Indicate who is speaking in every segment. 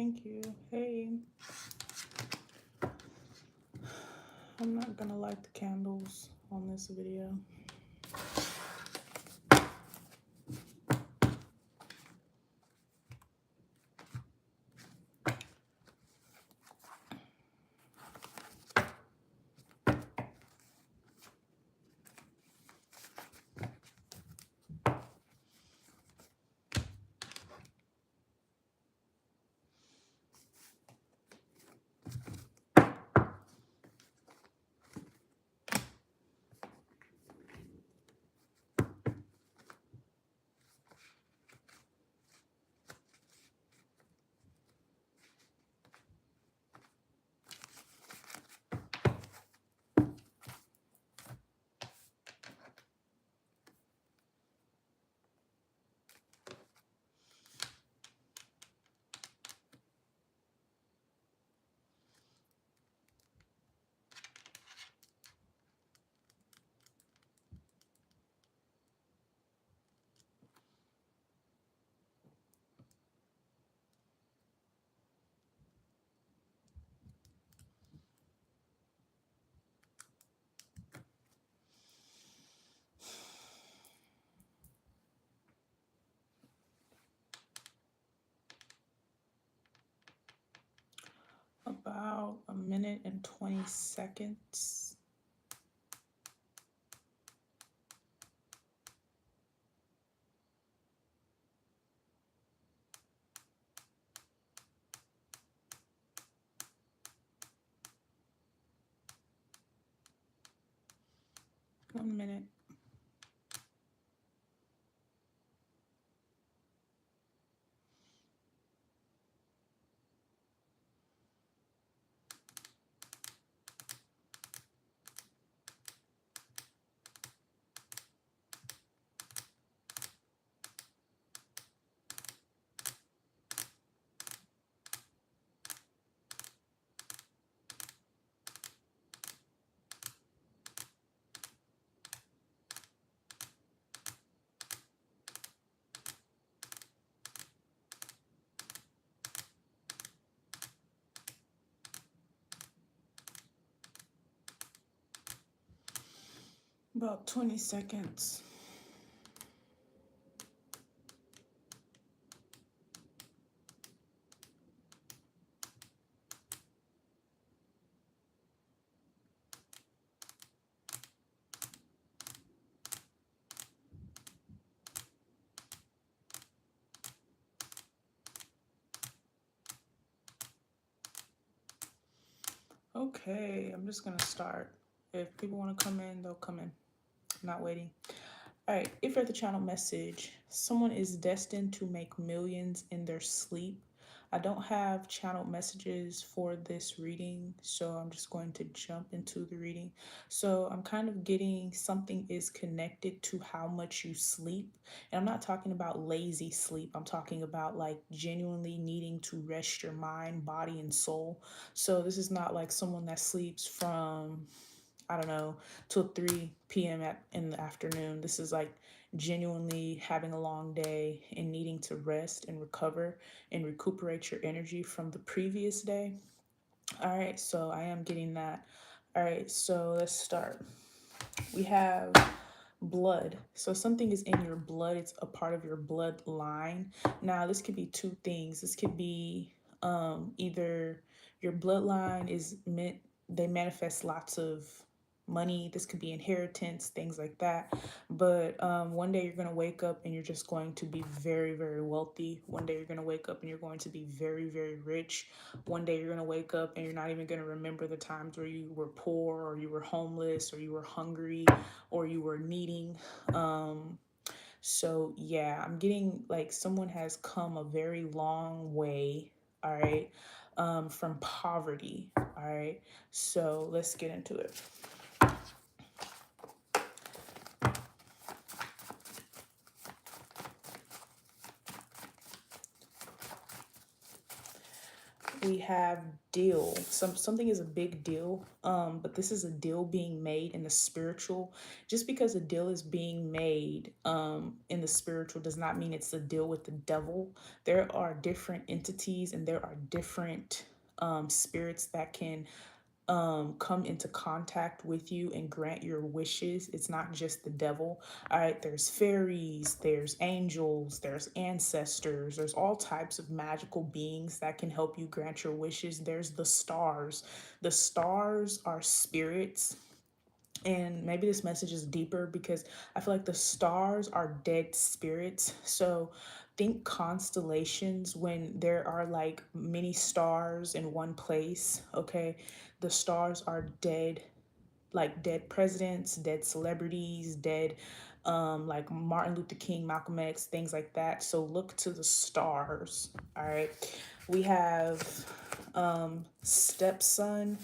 Speaker 1: Thank you. Hey, I'm not gonna light the candles on this video. About a minute and 20 seconds. One minute. About 20 seconds. Okay, I'm just gonna start. If people want to come in, they'll come in. I'm not waiting. All right, if you're at the channel message, someone is destined to make millions in their sleep. I don't have channel messages for this reading, so I'm just going to jump into the reading. So I'm kind of getting something is connected to how much you sleep. And I'm not talking about lazy sleep. I'm talking about like genuinely needing to rest your mind, body, and soul. So this is not like someone that sleeps from, I don't know, till 3 p.m. in the afternoon. This is like genuinely having a long day and needing to rest and recover and recuperate your energy from the previous day. All right, so I am getting that. All right, so let's start. We have blood. So something is in your blood. It's a part of your bloodline. Now, this could be two things. This could be either your bloodline is meant, they manifest lots of money. This could be inheritance, things like that. But one day you're going to wake up and you're just going to be very, very wealthy. One day you're going to wake up and you're going to be very, very rich. One day you're going to wake up and you're not even going to remember the times where you were poor or you were homeless or you were hungry or you were needing. So yeah, I'm getting like someone has come a very long way, all right, from poverty, all right. So let's get into it. we have deal. Something is a big deal, but this is a deal being made in the spiritual. Just because a deal is being made in the spiritual does not mean it's a deal with the devil. There are different entities and there are different spirits that can come into contact with you and grant your wishes. It's not just the devil. All right, there's fairies, there's angels, there's ancestors, there's all types of magical beings that can help you grant your wishes. There's the stars. The stars are spirits, and maybe this message is deeper because I feel like the stars are dead spirits. So think constellations when there are like many stars in one place. Okay, the stars are dead, like dead presidents, dead celebrities, dead like Martin Luther King, Malcolm X, things like that. So look to the stars. All right, we have stepson,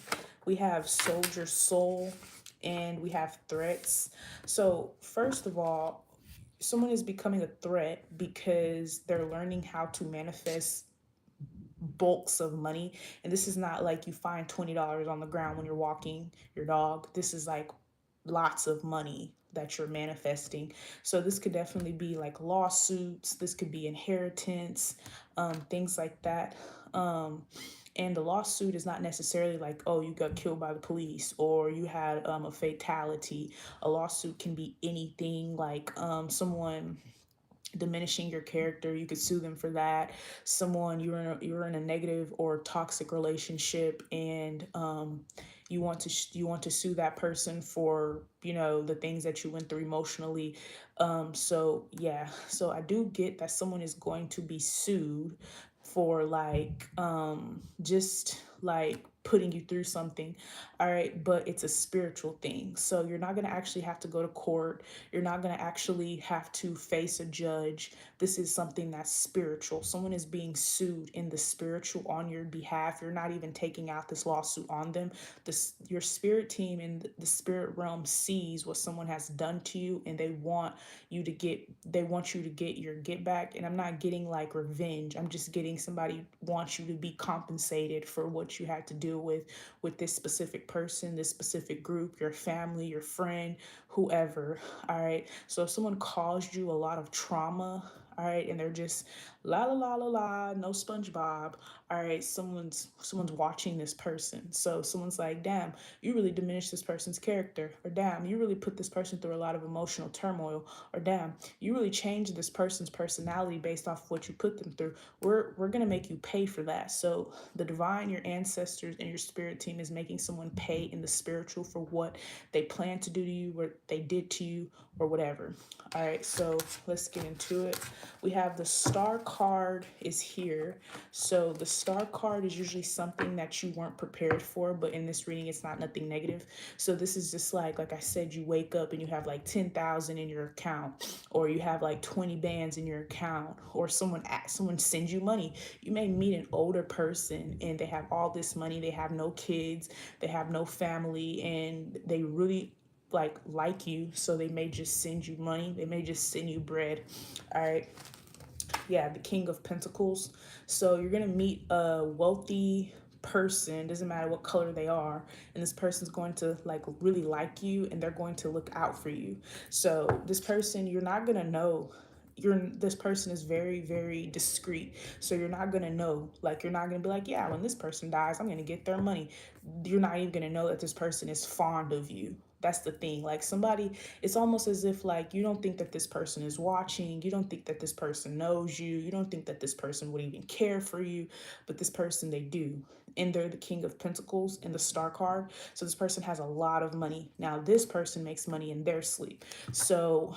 Speaker 1: we have soldier soul, and we have threats. So first of all, someone is becoming a threat because they're learning how to manifest bulks of money. And this is not like you find $20 on the ground when you're walking your dog. This is like lots of money that you're manifesting. So this could definitely be like lawsuits, this could be inheritance, things like that. And the lawsuit is not necessarily like, oh, you got killed by the police or you had a fatality. A lawsuit can be anything, like someone diminishing your character. You could sue them for that. Someone you're in a negative or toxic relationship, and you want to sue that person for, you know, the things that you went through emotionally. So yeah, so I do get that someone is going to be sued for like just like putting you through something. All right, but it's a spiritual thing, so you're not going to actually have to go to court. You're not going to actually have to face a judge. This is something that's spiritual. Someone is being sued in the spiritual on your behalf. You're not even taking out this lawsuit on them. Your spirit team in the spirit realm sees what someone has done to you, and they want you to get your get back. And I'm not getting like revenge. I'm just getting somebody wants you to be compensated for what you had to deal with this specific person, this specific group, your family, your friend, whoever. All right, so if someone caused you a lot of trauma, all right, and they're just la la la la la, no SpongeBob. All right, someone's watching this person, so someone's like, damn, you really diminished this person's character, or damn, you really put this person through a lot of emotional turmoil, or damn, you really changed this person's personality based off of what you put them through. We're gonna make you pay for that. So the divine, your ancestors, and your spirit team is making someone pay in the spiritual for what they plan to do to you, what they did to you, or whatever. All right, so let's get into it. We have the star card is here. So the star card is usually something that you weren't prepared for, but in this reading, it's not nothing negative. So this is just like I said, you wake up and you have like 10,000 in your account, or you have like 20 bands in your account, or someone sends you money. You may meet an older person and they have all this money, they have no kids, they have no family, and they really like you, so they may just send you money, they may just send you bread. All right, yeah, the King of Pentacles. So you're gonna meet a wealthy person, doesn't matter what color they are, and this person's going to like really like you, and they're going to look out for you. So this person, you're not gonna know, this person is very, very discreet, so you're not gonna know, like you're not gonna be like, yeah, when this person dies, I'm gonna get their money. You're not even gonna know that this person is fond of you. That's the thing. Like somebody, it's almost as if like you don't think that this person is watching, you don't think that this person knows you, you don't think that this person would even care for you, but this person, they do. And they're the King of Pentacles in the star card. So this person has a lot of money. Now this person makes money in their sleep. So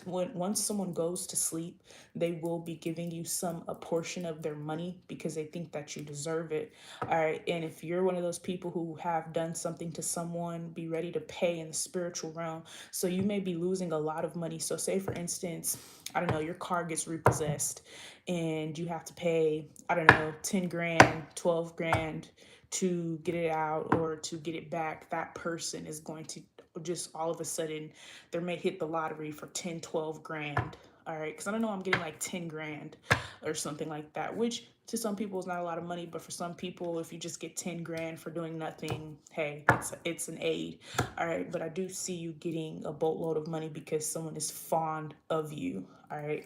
Speaker 1: once someone goes to sleep, they will be giving you a portion of their money because they think that you deserve it. All right, and if you're one of those people who have done something to someone, be ready to pay in the spiritual realm. So you may be losing a lot of money. So say for instance, I don't know, your car gets repossessed and you have to pay, I don't know, 10 grand, 12 grand to get it out or to get it back. That person is going to just all of a sudden, they may hit the lottery for 10, 12 grand. All right, because I don't know, I'm getting like 10 grand or something like that, which To some people, it's not a lot of money, but for some people, if you just get 10 grand for doing nothing, hey, it's an aid. All right. But I do see you getting a boatload of money because someone is fond of you. All right.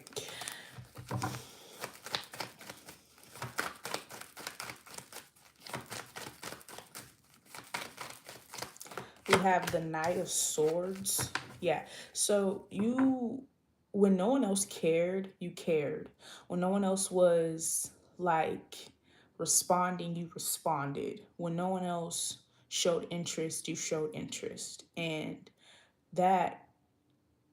Speaker 1: We have the Knight of Swords. Yeah. So when no one else cared, you cared. When no one else was like responding, you responded. When no one else showed interest, you showed interest. And that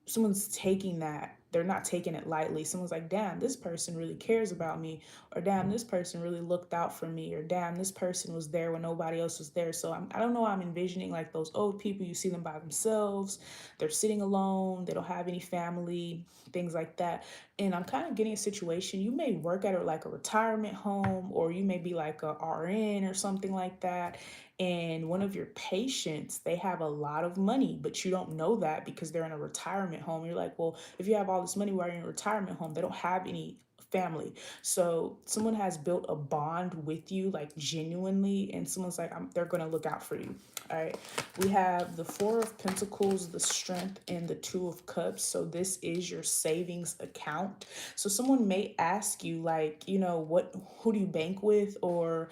Speaker 1: someone's taking that, they're not taking it lightly. Someone's like, damn, this person really cares about me, or damn, this person really looked out for me, or damn, this person was there when nobody else was there. So I don't know, I'm envisioning like those old people, you see them by themselves, they're sitting alone, they don't have any family, things like that. And I'm kind of getting a situation, you may work at like a retirement home, or you may be like a RN or something like that, and one of your patients, they have a lot of money, but you don't know that because they're in a retirement home. You're like, well, if you have all this money, why are you in a retirement home? They don't have any family. So someone has built a bond with you, like genuinely, and someone's like, they're going to look out for you. All right. We have the Four of Pentacles, the Strength, and the Two of Cups. So this is your savings account. So someone may ask you, like, who do you bank with? Or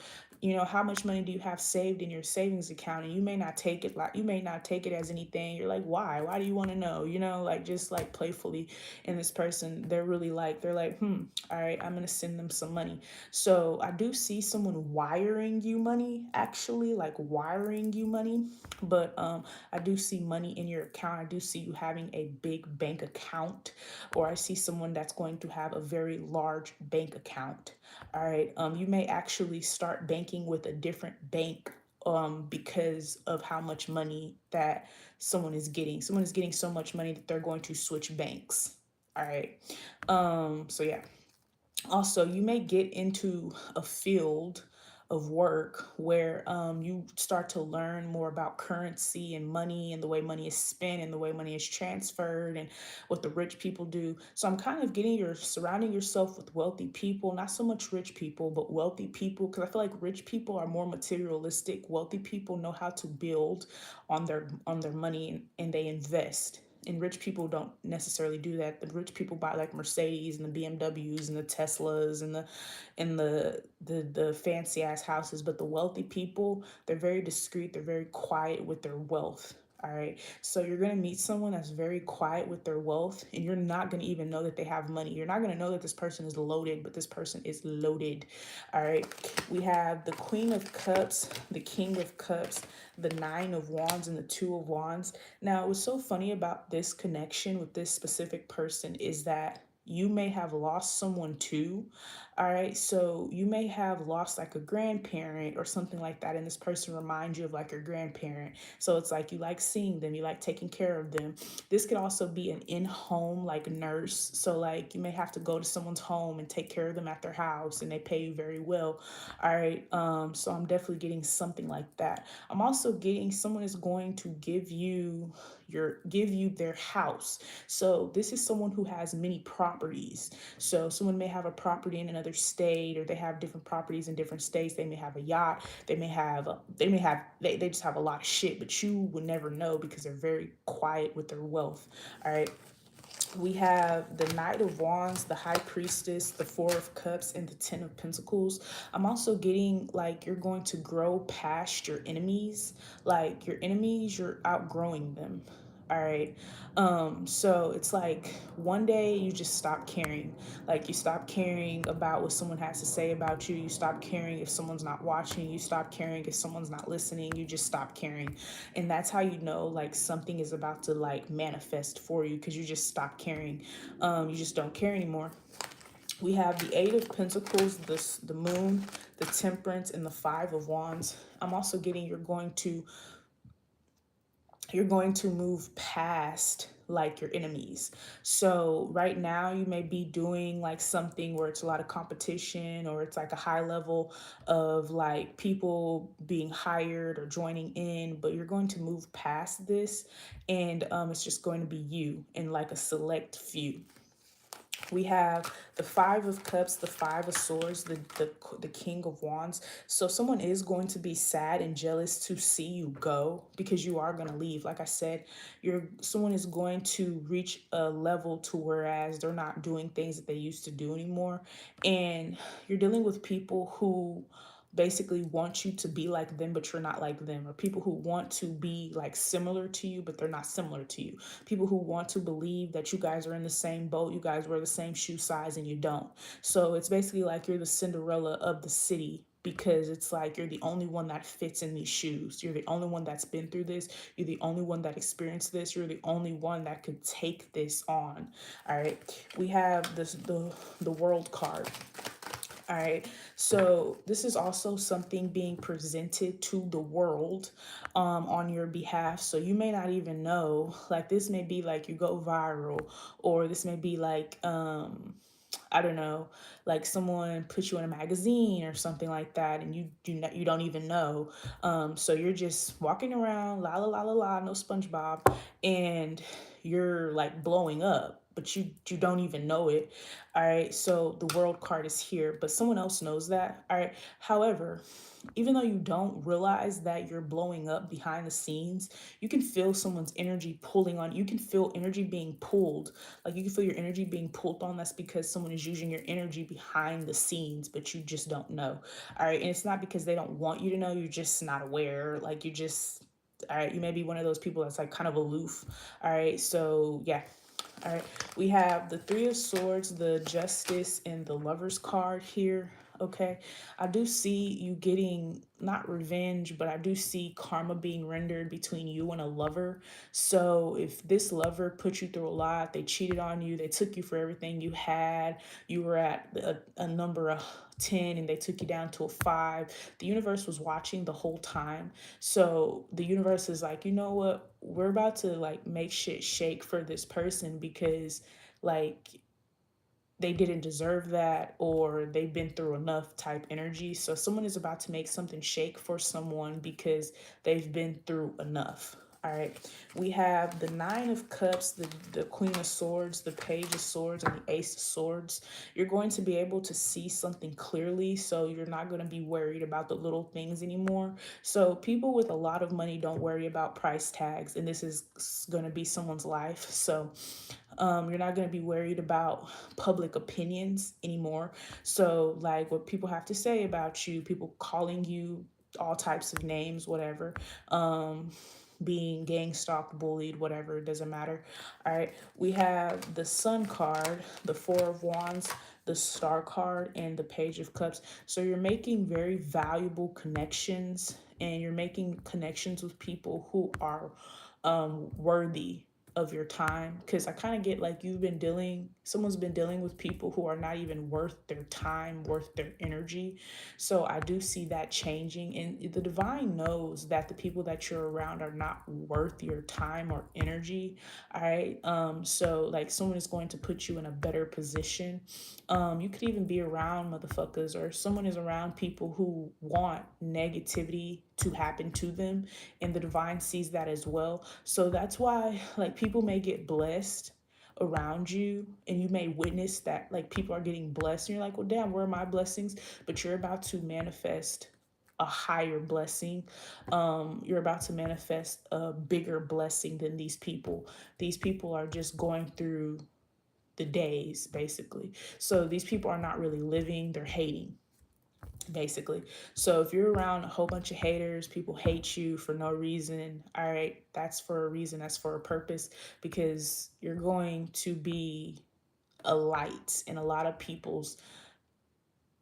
Speaker 1: how much money do you have saved in your savings account? And you may not take it as anything. You're like, why do you want to know? Like, just like playfully. And this person, they're like, all right, I'm gonna send them some money. So I do see someone wiring you money, actually, like wiring you money. But I do see money in your account. I do see you having a big bank account, or I see someone that's going to have a very large bank account. All right. You may actually start banking with a different bank because of how much money that someone is getting. Someone is getting so much money that they're going to switch banks. All right. So yeah. Also, you may get into a field of work where you start to learn more about currency and money and the way money is spent and the way money is transferred and what the rich people do. So I'm kind of getting you're surrounding yourself with wealthy people, not so much rich people, but wealthy people, because I feel like rich people are more materialistic. Wealthy people know how to build on their money, and they invest. And rich people don't necessarily do that. The rich people buy like Mercedes and the BMWs and the Teslas and the fancy ass houses. But the wealthy people, they're very discreet, they're very quiet with their wealth. All right. So you're going to meet someone that's very quiet with their wealth, and you're not going to even know that they have money. You're not going to know that this person is loaded, but this person is loaded. All right. We have the Queen of Cups, the King of Cups, the Nine of Wands, and the Two of Wands. Now, what's so funny about this connection with this specific person is that you may have lost someone too. All right. So you may have lost like a grandparent or something like that. And this person reminds you of like your grandparent. So it's like you like seeing them, you like taking care of them. This could also be an in-home like nurse. So like you may have to go to someone's home and take care of them at their house, and they pay you very well. All right. So I'm definitely getting something like that. I'm also getting someone is going to give you their house. So this is someone who has many properties. So someone may have a property in another state, or they have different properties in different states. They may have a yacht. They just have a lot of shit, but you would never know because they're very quiet with their wealth. All right. We have the Knight of Wands, the High Priestess, the Four of Cups, and the Ten of Pentacles. I'm also getting like you're going to grow past your enemies. Like your enemies, you're outgrowing them. All right. So it's like one day you just stop caring. Like you stop caring about what someone has to say about you. You stop caring if someone's not watching. You stop caring if someone's not listening. You just stop caring. And that's how you know like something is about to like manifest for you, because you just stop caring. You just don't care anymore. We have the Eight of Pentacles, the Moon, the Temperance, and the Five of Wands. I'm also getting you're going to move past like your enemies. So right now you may be doing like something where it's a lot of competition, or it's like a high level of like people being hired or joining in, but you're going to move past this, and it's just going to be you and like a select few. We have the Five of Cups, the Five of Swords, the King of Wands. So someone is going to be sad and jealous to see you go because you are going to leave. Like I said, someone is going to reach a level to whereas they're not doing things that they used to do anymore. And you're dealing with people who basically want you to be like them but you're not like them, or people who want to be like similar to you but they're not similar to you, people who want to believe that you guys are in the same boat, you guys wear the same shoe size and you don't. So it's basically like you're the Cinderella of the city because it's like you're the only one that fits in these shoes, you're the only one that's been through this, you're the only one that experienced this, you're the only one that could take this on. All right, we have the World card. All right, so this is also something being presented to the world on your behalf. So you may not even know, like this may be like you go viral, or this may be like, I don't know, like someone put you in a magazine or something like that, and you don't even know. So you're just walking around, la la la la la, no SpongeBob, and you're like blowing up, but you don't even know it. All right, so the World card is here, but someone else knows that. All right, however, even though you don't realize that you're blowing up behind the scenes, you can feel someone's energy pulling on. You can feel energy being pulled. Like you can feel your energy being pulled on. That's because someone is using your energy behind the scenes, but you just don't know. All right, and it's not because they don't want you to know. You're just not aware. Like you just, all right, you may be one of those people that's like kind of aloof. All right, so yeah. All right, we have the Three of Swords, the Justice, and the Lover's card here. Okay, I do see you getting not revenge, but I do see karma being rendered between you and a lover. So if this lover put you through a lot, they cheated on you, they took you for everything you had, you were at a number of 10 and they took you down to a 5. The universe was watching the whole time. So the universe is like, you know what? We're about to like make shit shake for this person because like they didn't deserve that or they've been through enough type energy. So someone is about to make something shake for someone because they've been through enough. All right. We have the Nine of Cups, the Queen of Swords, the Page of Swords, and the Ace of Swords. You're going to be able to see something clearly, so you're not going to be worried about the little things anymore. So people with a lot of money don't worry about price tags, and this is going to be someone's life. So you're not going to be worried about public opinions anymore. So, like what people have to say about you, people calling you all types of names, whatever, being gang stalked, bullied, whatever, it doesn't matter. All right, we have the Sun card, the Four of Wands, the Star card, and the Page of Cups. So, you're making very valuable connections and you're making connections with people who are worthy of your time, because I kind of get like someone's been dealing with people who are not even worth their time, worth their energy. So I do see that changing, and the divine knows that the people that you're around are not worth your time or energy. All right, so like someone is going to put you in a better position. You could even be around motherfuckers, or someone is around people who want negativity to happen to them, and the divine sees that as well. So that's why like people may get blessed around you and you may witness that like people are getting blessed and you're like, well damn, where are my blessings? But you're about to manifest a higher blessing. You're about to manifest a bigger blessing than these people. These people are just going through the days basically. So these people are not really living, they're hating basically. So if you're around a whole bunch of haters, people hate you for no reason, all right, that's for a reason, that's for a purpose, because you're going to be a light in a lot of people's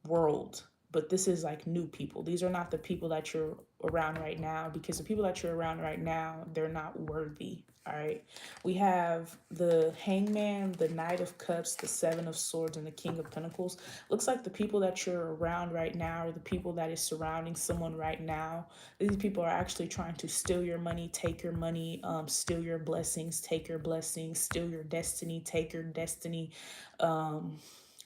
Speaker 1: world. But this is like new people. These are not the people that you're around right now, because the people that you're around right now, they're not worthy. All right. We have the Hangman, the Knight of Cups, the Seven of Swords, and the King of Pentacles. Looks like the people that you're around right now, or the people that is surrounding someone right now, these people are actually trying to steal your money, take your money, steal your blessings, take your blessings, steal your destiny, take your destiny.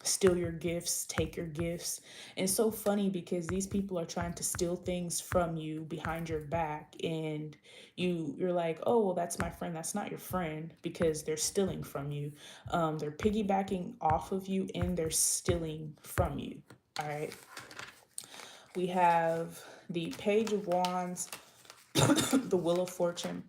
Speaker 1: steal your gifts, take your gifts. And it's so funny because these people are trying to steal things from you behind your back, and you're like, oh well, that's my friend. That's not your friend, because they're stealing from you. They're piggybacking off of you, and they're stealing from you. All right. We have the Page of Wands, the Wheel of Fortune.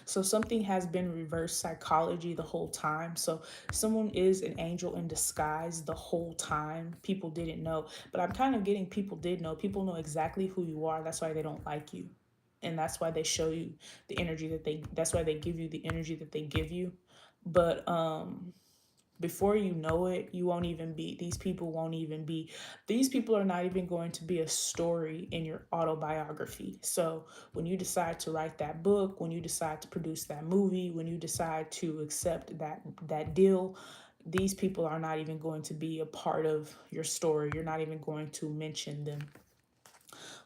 Speaker 1: So something has been reverse psychology the whole time. So someone is an angel in disguise the whole time. People didn't know, but I'm kind of getting people did know. People know exactly who you are. That's why they don't like you. And that's why they show you the energy that that's why they give you the energy that they give you. But before you know it, you won't even be, these people won't even be, these people are not even going to be a story in your autobiography. So when you decide to write that book, when you decide to produce that movie, when you decide to accept that deal, these people are not even going to be a part of your story. You're not even going to mention them.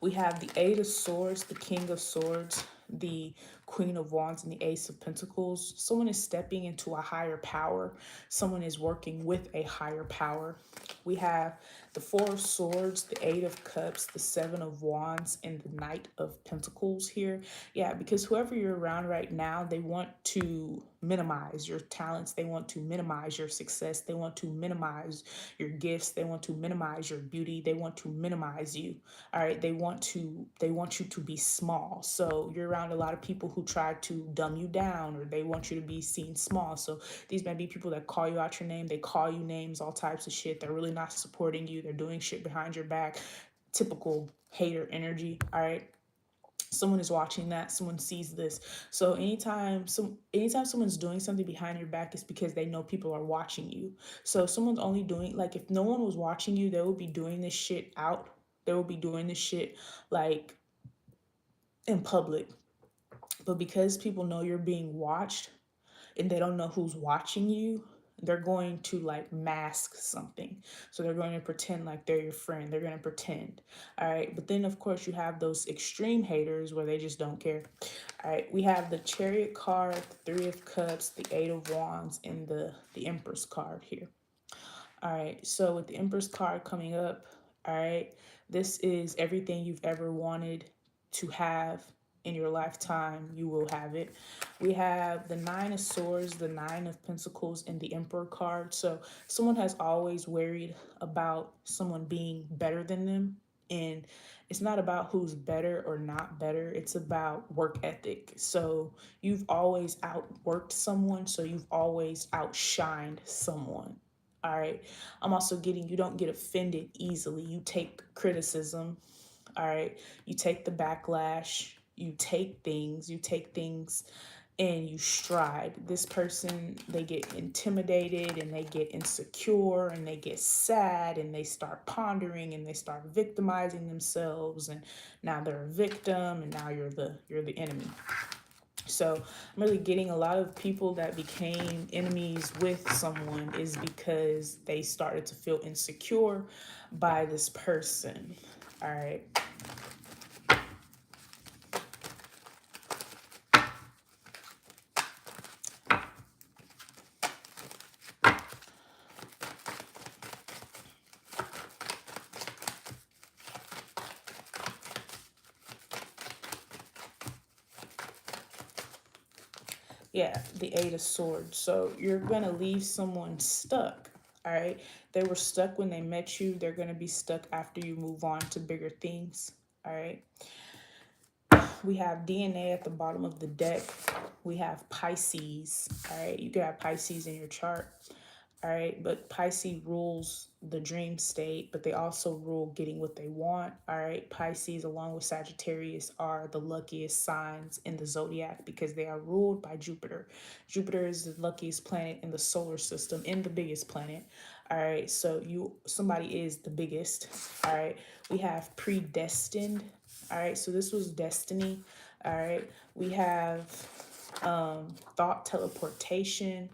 Speaker 1: We have the Eight of Swords, the King of Swords, the Queen of Wands, and the Ace of Pentacles. Someone is stepping into a higher power. Someone is working with a higher power. We have the Four of Swords, the Eight of Cups, the Seven of Wands, and the Knight of Pentacles here. Yeah, because whoever you're around right now, they want to minimize your talents. They want to minimize your success. They want to minimize your gifts. They want to minimize your beauty. They want to minimize you. All right. They want you to be small. So you're around a lot of people who try to dumb you down, or they want you to be seen small. So these may be people that call you out your name. They call you names, all types of shit. They're really not supporting you. They're doing shit behind your back. Typical hater energy. All right. Someone is watching that, someone sees this. So anytime someone's doing something behind your back, it's because they know people are watching you. So if someone's only doing, like, if no one was watching you, they would be doing this shit out. They will be doing this shit like in public. But because people know you're being watched, and they don't know who's watching you, they're going to like mask something. So they're going to pretend like they're your friend. They're going to pretend. All right. But then, of course, you have those extreme haters where they just don't care. All right. We have the Chariot card, the Three of Cups, the Eight of Wands, and the Empress card here. All right. So with the Empress card coming up, all right, this is everything you've ever wanted to have in your lifetime. You will have it. We have the Nine of Swords, the Nine of Pentacles, and the Emperor card. So someone has always worried about someone being better than them. And it's not about who's better or not better. It's about work ethic. So you've always outworked someone. So you've always outshined someone. All right. I'm also getting, you don't get offended easily. You take criticism. All right. You take the backlash. You take things and you stride. This person, they get intimidated and they get insecure and they get sad and they start pondering and they start victimizing themselves, and now they're a victim, and now you're the enemy. So I'm really getting a lot of people that became enemies with someone is because they started to feel insecure by this person. All right. Yeah, the Eight of Swords. So you're going to leave someone stuck. All right. They were stuck when they met you. They're going to be stuck after you move on to bigger things. All right. We have DNA at the bottom of the deck. We have Pisces. All right. You could have Pisces in your chart. All right. But Pisces rules the dream state, but they also rule getting what they want. All right. Pisces, along with Sagittarius, are the luckiest signs in the zodiac because they are ruled by Jupiter. Jupiter is the luckiest planet in the solar system and the biggest planet. All right. So somebody is the biggest. All right. We have predestined. All right. So this was destiny. All right. We have thought teleportation,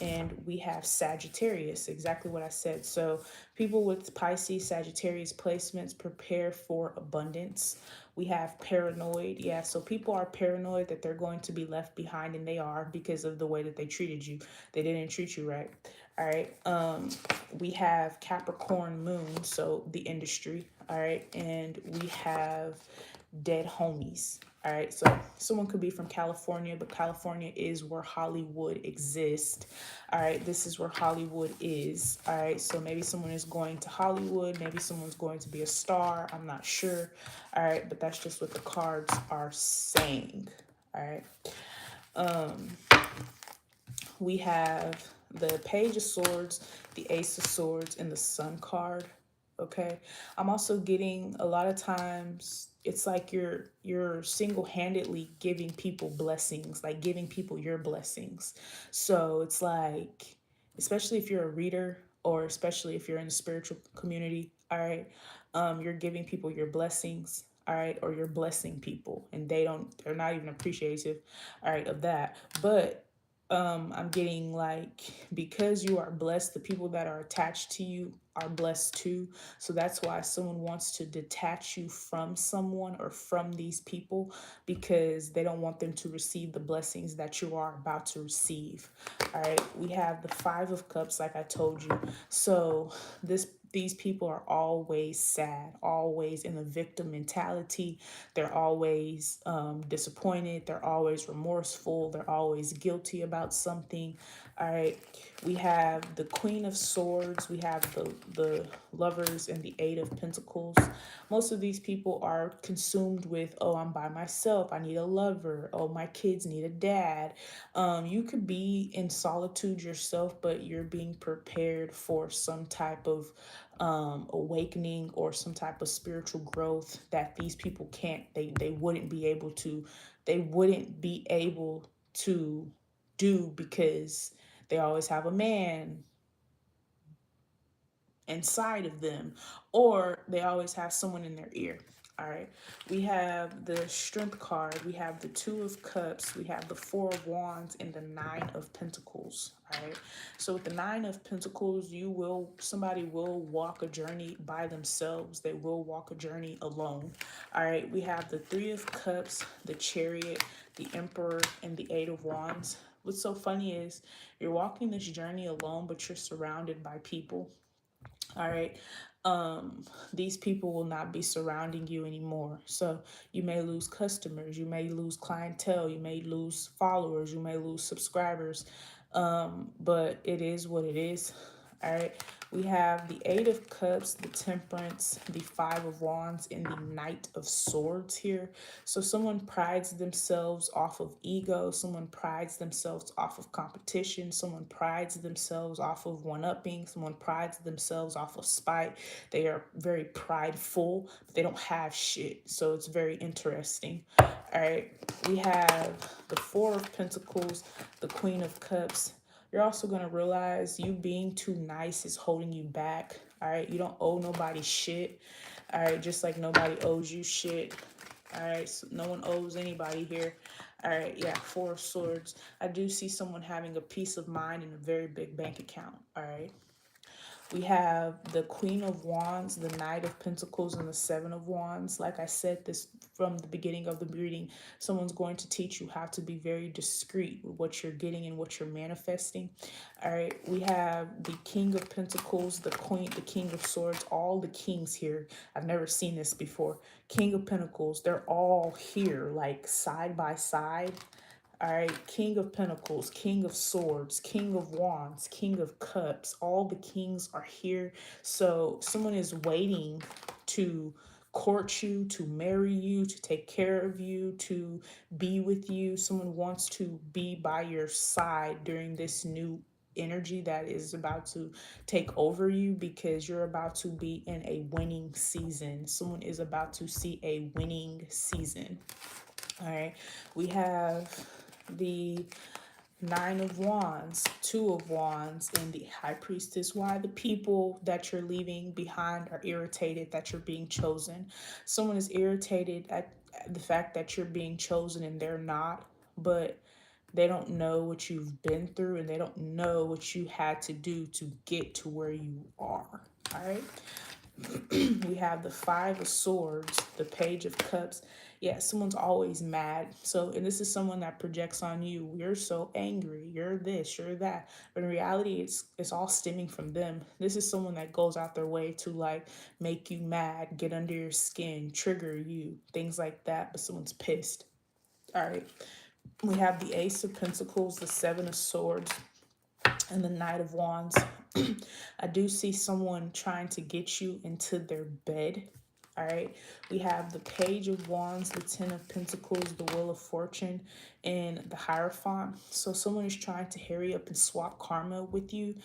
Speaker 1: and we have Sagittarius, exactly what I said. So people with Pisces, Sagittarius placements prepare for abundance. We have paranoid. Yeah, so people are paranoid that they're going to be left behind, and they are, because of the way that they treated you. They didn't treat you right. All right. We have Capricorn moon, so the industry. All right. And we have dead homies. All right, so someone could be from California, but California is where Hollywood exists. All right, this is where Hollywood is. All right, so maybe someone is going to Hollywood, maybe someone's going to be a star. I'm not sure. All right, but that's just what the cards are saying. All right, we have the Page of Swords, the Ace of Swords, and the Sun card. Okay, I'm also getting, a lot of times it's like you're single-handedly giving people blessings, like giving people your blessings. So it's like, especially if you're a reader, or especially if you're in the spiritual community, all right, you're giving people your blessings, all right, or you're blessing people, and they're not even appreciative, all right, of that. But I'm getting like, because you are blessed, the people that are attached to you are blessed too. So that's why someone wants to detach you from someone or from these people, because they don't want them to receive the blessings that you are about to receive. All right, we have the Five of Cups, like I told you. So these people are always sad, always in the victim mentality. They're always disappointed. They're always remorseful. They're always guilty about something. All right. We have the Queen of Swords. We have the Lovers and the Eight of Pentacles. Most of these people are consumed with, oh, I'm by myself. I need a lover. Oh, my kids need a dad. You could be in solitude yourself, but you're being prepared for some type of awakening or some type of spiritual growth that these people can't, they wouldn't be able to, they wouldn't be able to do, because they always have a man inside of them, or they always have someone in their ear. All right, we have the Strength card, we have the Two of Cups, we have the Four of Wands, and the Nine of Pentacles. All right, so with the Nine of Pentacles, somebody will walk a journey by themselves. They will walk a journey alone. All right, we have the Three of Cups, the Chariot, the Emperor, and the Eight of Wands. What's so funny is you're walking this journey alone, but you're surrounded by people. All right. These people will not be surrounding you anymore. So you may lose customers, you may lose clientele, you may lose followers, you may lose subscribers. But it is what it is. All right. We have the Eight of Cups, the Temperance, the Five of Wands, and the Knight of Swords here. So someone prides themselves off of ego. Someone prides themselves off of competition. Someone prides themselves off of one-upping. Someone prides themselves off of spite. They are very prideful, but they don't have shit. So it's very interesting. All right. We have the Four of Pentacles, the Queen of Cups. You're also going to realize you being too nice is holding you back. All right. You don't owe nobody shit. All right. Just like nobody owes you shit. All right. So no one owes anybody here. All right. Yeah. Four of Swords. I do see someone having a peace of mind and a very big bank account. All right. We have the Queen of Wands, the Knight of Pentacles, and the Seven of Wands. Like I said this from the beginning of the reading, someone's going to teach you how to be very discreet with what you're getting and what you're manifesting. All right, we have the King of Pentacles, the Queen, the King of Swords, all the kings here. I've never seen this before. King of Pentacles, they're all here, like side by side. All right, King of Pentacles, King of Swords, King of Wands, King of Cups. All the kings are here. So someone is waiting to court you, to marry you, to take care of you, to be with you. Someone wants to be by your side during this new energy that is about to take over you, because you're about to be in a winning season. Someone is about to see a winning season. All right, we have the Nine of Wands, Two of Wands, and the High Priestess. Why the people that you're leaving behind are irritated that you're being chosen. Someone is irritated at the fact that you're being chosen and they're not, but They don't know what you've been through, and they don't know what you had to do to get to where you are. All right. We have the Five of Swords, the Page of Cups. Yeah, someone's always mad. So, and this is someone that projects on you. You're so angry. You're this. You're that. But in reality, it's all stemming from them. This is someone that goes out their way to like make you mad, get under your skin, trigger you, things like that. But someone's pissed. All right. We have the Ace of Pentacles, the Seven of Swords, and the Knight of Wands. I do see someone trying to get you into their bed. All right. We have the Page of Wands, the Ten of Pentacles, the Wheel of Fortune, and the Hierophant. So someone is trying to hurry up and swap karma with you.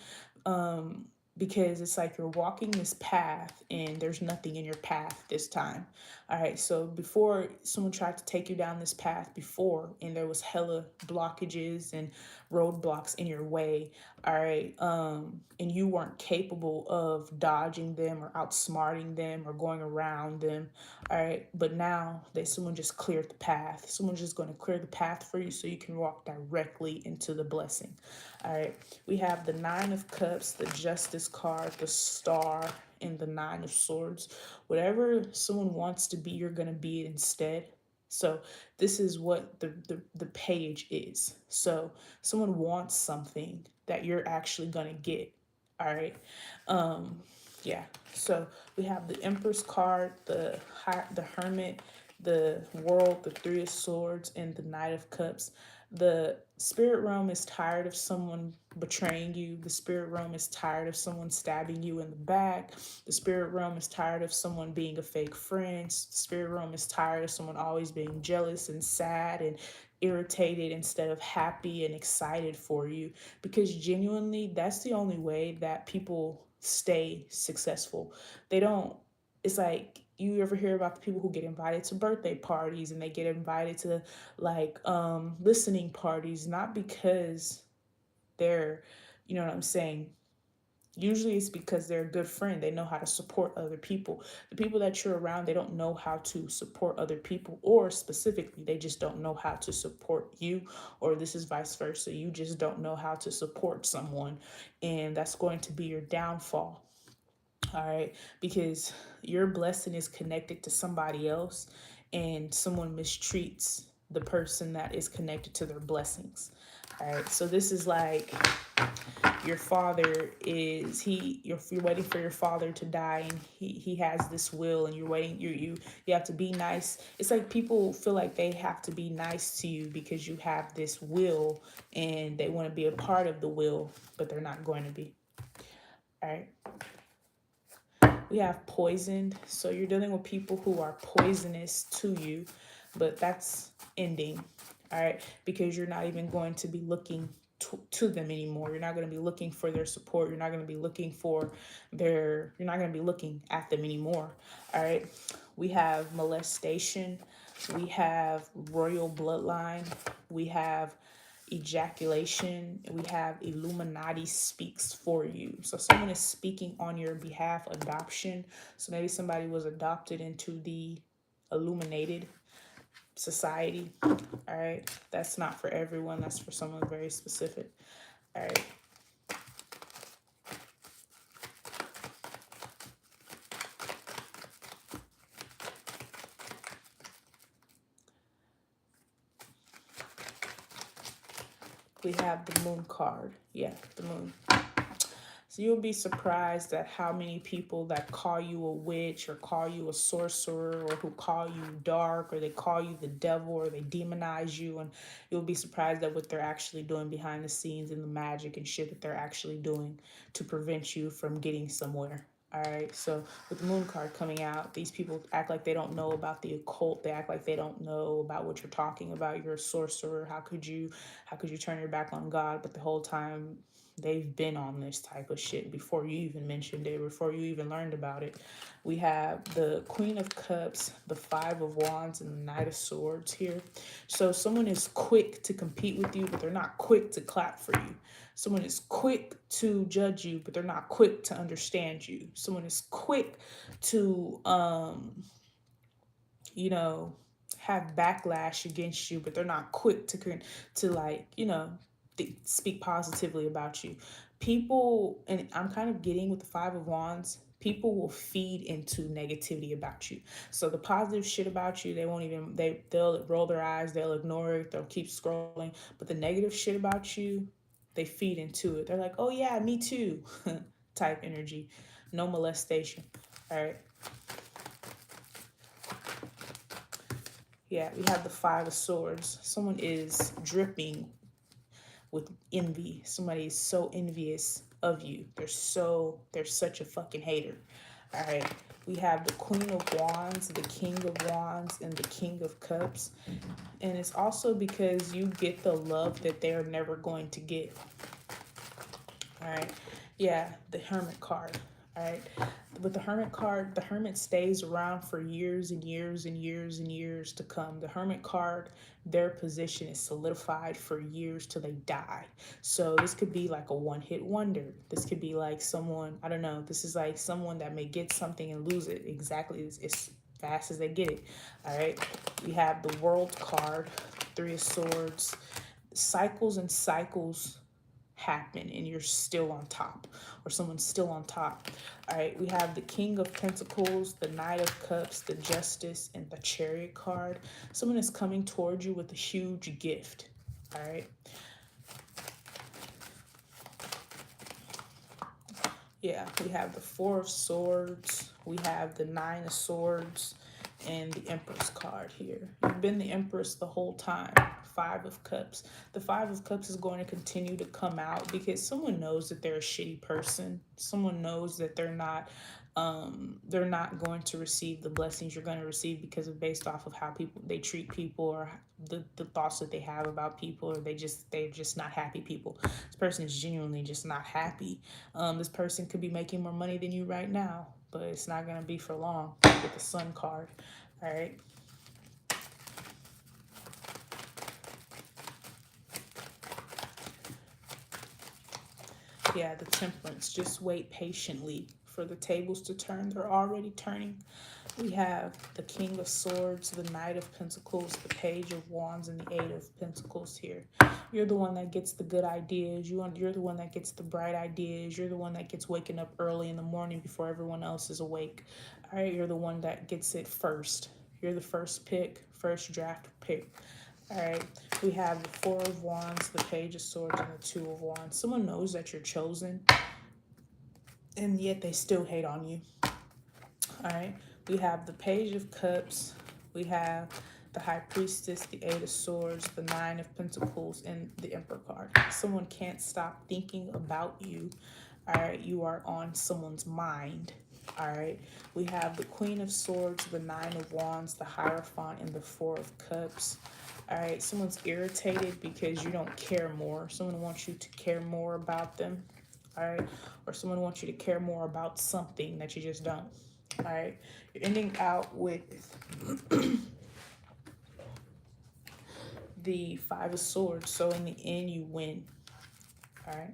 Speaker 1: Because it's like you're walking this path and there's nothing in your path this time. All right, so before, someone tried to take you down this path before and there was hella blockages and roadblocks in your way. All right, and you weren't capable of dodging them or outsmarting them or going around them. All right, but now someone just cleared the path. Someone's just going to clear the path for you so you can walk directly into the blessing. All right, we have the Nine of Cups, the Justice card, the Star, and the Nine of Swords. Whatever someone wants to be, you're going to be it instead. So this is what the page is. So someone wants something that you're actually going to get. All right. Yeah. So we have the Empress card, the Hermit, the World, the Three of Swords, and the Knight of Cups. The spirit realm is tired of someone betraying you. The spirit realm is tired of someone stabbing you in the back. The spirit realm is tired of someone being a fake friend. The spirit realm is tired of someone always being jealous and sad and irritated instead of happy and excited for you. Because genuinely, that's the only way that people stay successful. They don't, it's like, you ever hear about the people who get invited to birthday parties and they get invited to like listening parties, not because they're, you know what I'm saying, usually it's because they're a good friend. They know how to support other people. The people that you're around, they don't know how to support other people, or specifically they just don't know how to support you, or this is vice versa, you just don't know how to support someone, and that's going to be your downfall. All right, because your blessing is connected to somebody else and someone mistreats the person that is connected to their blessings. All right, so this is like your father is you're waiting for your father to die, and he has this will, and you're waiting, you have to be nice. It's like people feel like they have to be nice to you because you have this will and they want to be a part of the will, but they're not going to be. All right. We have poisoned. So you're dealing with people who are poisonous to you, but that's ending. All right. Because you're not even going to be looking to them anymore. You're not going to be looking for their support. You're not going to be looking for you're not going to be looking at them anymore. All right. We have molestation. We have royal bloodline. We have ejaculation. We have Illuminati speaks for you. So someone is speaking on your behalf. Adoption. So maybe somebody was adopted into the illuminated society. All right. That's not for everyone. That's for someone very specific. All right. We have the moon card. Yeah, the moon. So you'll be surprised at how many people that call you a witch or call you a sorcerer or who call you dark or they call you the devil or they demonize you, and you'll be surprised at what they're actually doing behind the scenes and the magic and shit that they're actually doing to prevent you from getting somewhere. All right, so with the moon card coming out, these people act like they don't know about the occult. They act like they don't know about what you're talking about. You're a sorcerer. How could you turn your back on God? But the whole time they've been on this type of shit before you even mentioned it, before you even learned about it. We have the Queen of Cups, the Five of Wands, and the Knight of Swords here. So someone is quick to compete with you, but they're not quick to clap for you. Someone is quick to judge you, but they're not quick to understand you. Someone is quick to, you know, have backlash against you, but they're not quick to like, you know, speak positively about you. People, and I'm kind of getting with the Five of Wands, people will feed into negativity about you. So the positive shit about you, they won't even, they'll roll their eyes, they'll ignore it, they'll keep scrolling. But the negative shit about you, they feed into it. They're like, oh yeah, me too, type energy. No molestation. All right. Yeah, we have the Five of Swords. Someone is dripping with envy. Somebody is so envious of you. They're such a fucking hater. All right. We have the Queen of Wands, the King of Wands, and the King of Cups. And it's also because you get the love that they're never going to get. All right. Yeah, the Hermit card. All right. With the Hermit card, the Hermit stays around for years and years and years and years to come. The Hermit card, their position is solidified for years till they die. So this could be like a one-hit wonder. This could be like someone, I don't know, this is like someone that may get something and lose it exactly as fast as they get it. All right. We have the World card, Three of Swords. Cycles and cycles happen and you're still on top, or someone's still on top. All right, we have the King of Pentacles, the Knight of Cups, the Justice, and the Chariot card. Someone is coming towards you with a huge gift. All right. Yeah, we have the Four of Swords, we have the Nine of Swords, and the Empress card here. You've been the Empress the whole time. Five of Cups. The Five of Cups is going to continue to come out because someone knows that they're a shitty person. Someone knows that they're not going to receive the blessings you're going to receive because of based off of how they treat people, or the thoughts that they have about people, or they're just not happy people. This person is genuinely just not happy. This person could be making more money than you right now, but it's not going to be for long with the Sun card. All right. Yeah, the Temperance. Just wait patiently for the tables to turn. They're already turning. We have the King of Swords, the Knight of Pentacles, the Page of Wands, and the Eight of Pentacles here. You're the one that gets the good ideas. You're the one that gets the bright ideas. You're the one that gets waking up early in the morning before everyone else is awake. All right, you're the one that gets it first. You're the first pick, first draft pick. All right, we have the Four of Wands, the Page of Swords, and the Two of Wands. Someone knows that you're chosen, and yet they still hate on you. All right, we have the Page of Cups, we have the High Priestess, the Eight of Swords, the Nine of Pentacles, and the Emperor card. Someone can't stop thinking about you. All right, you are on someone's mind. All right, we have the Queen of Swords, the Nine of Wands, the Hierophant, and the Four of Cups. All right, someone's irritated because you don't care more. Someone wants you to care more about them. All right, or someone wants you to care more about something that you just don't. All right, you're ending out with the Five of Swords. So in the end, you win. All right.